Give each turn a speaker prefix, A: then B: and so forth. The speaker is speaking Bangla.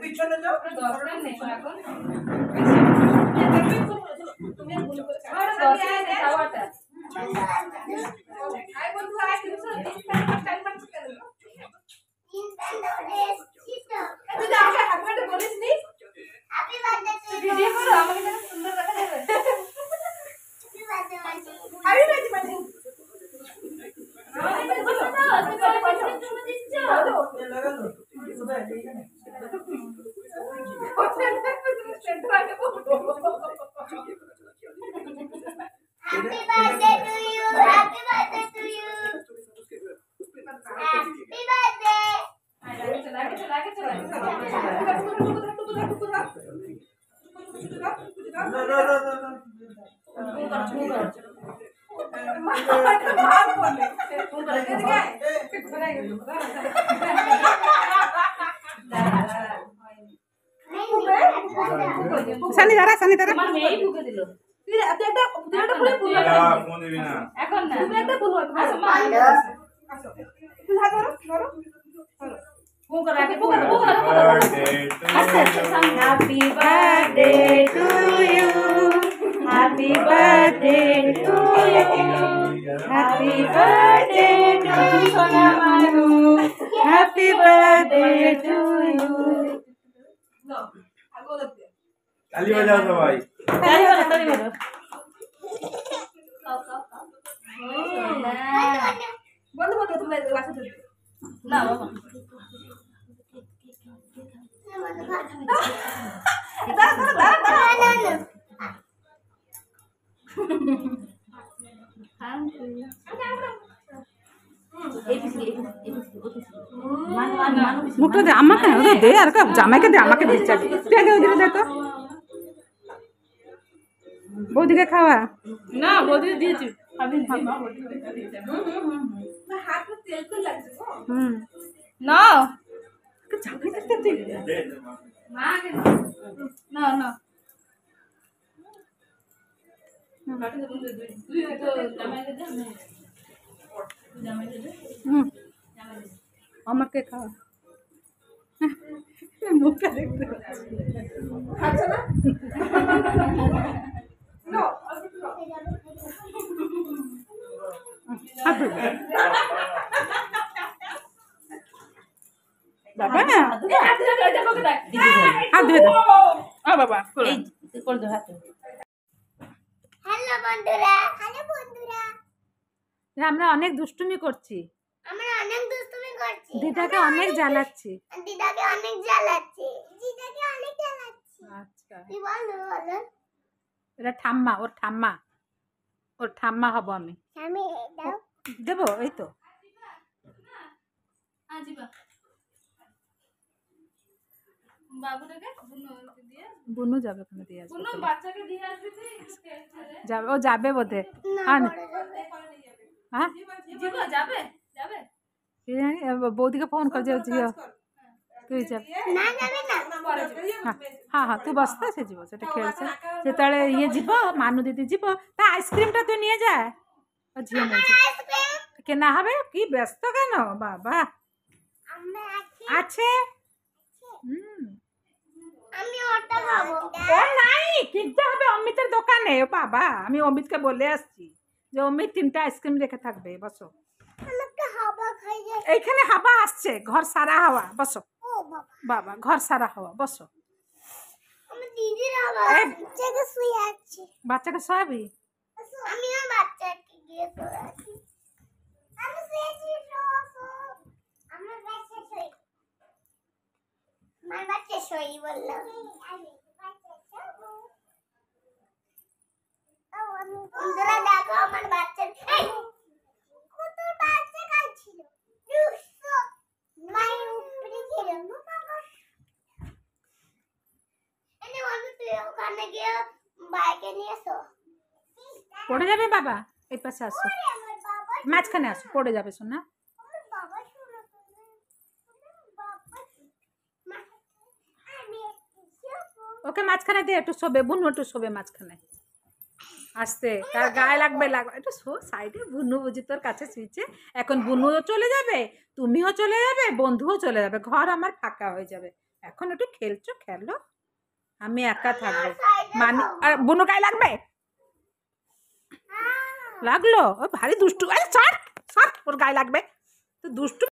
A: পিছনে যাও
B: সানি দাঁড়া সানি দাঁড়া
C: Happy birthday to you. Happy birthday to you. Happy birthday to Sona Manu. Happy birthday to you.
A: ताली बजाओ तो भाई
C: ताली बजाओ ताली बजाओ
B: বন্ধ করো তোমরা বাসা থেকে
C: না বাবা
B: মুখটা দে আমাকে দে আর জামাইকে দে আমাকে দিচ্ছে তুই আগে ওদিকে দে তো বৌদিকে খাওয়া
C: না বৌদি দিয়েছি আমি না
B: জামাই দেখতে তুই
C: না না
B: আমাকে খাওয়া মুখটা দেখতে
A: খাচ্ছে না নো
B: বাবা বাবা আমরা অনেক দুষ্টুমি করছি দিদাকে অনেক জ্বালাচ্ছি আচ্ছা এটা ঠাম্মা ওর ঠাম্মা হব আমি দেবো এই তো বুনু যাবে ওখানে দিয়ে আসবে যাবে ও যাবে বোধে হ্যাঁ বৌদিকে ফোন কর যে ঝিও তুই যাবে হ্যাঁ হ্যাঁ তুই বসতে সে যাব সেটা খেলছে যেতବେଳେ ইয়ে যাব মানু দিদি যাব তা আইসক্রিমটা তুই নিয়ে যা ও ঝিও বলছে কেনা হবে কি ব্যস্ত কেন বাবা আছে নাই কিনতে হবে অমিতের দোকানে বাবা আমি অমিতকে বলে আসছি যে অমিত 3টা আইসক্রিম রেখে থাকবে বসো এইখানে হাওয়া আসছে ঘর সারা হাওয়া বসো বাবা ঘর সারা হাওয়া বসো বাচ্চাকে শোয়াবি
D: দেখো আমার বাচ্চা কত বাচ্চা খাচ্ছিল মায়ের উপরে ছিল সামনে গিয়ে বাইকে নিয়ে এসো।
B: পড়ে যাবে বাবা, এই পাশে আসো,
D: আমার বাবা
B: মাঝখানে আসো, পড়ে যাবে শোনা।
D: আমার বাবা শোনো তুমি। আমার বাবা আমি
B: ওকে মাঝখানে দিয়ে একটু শোবে, বুনু একটু শোবে মাঝখানে। আসতে তার গায়ে লাগবে একটু শো সাইডে। বুনু বুঝি তোর কাছে শুয়েছে, এখন বুনুও চলে যাবে, তুমিও চলে যাবে, বন্ধুও চলে যাবে, ঘর আমার ফাঁকা হয়ে যাবে। এখন একটু খেলছো, খেলো, আমি একা থাকবো। আর বুনু গায়ে লাগবে, লাগলো? ও ভারী দুষ্টু। আরে ছাড় ছাড়, ওর গায়ে লাগবে তো দুষ্টু।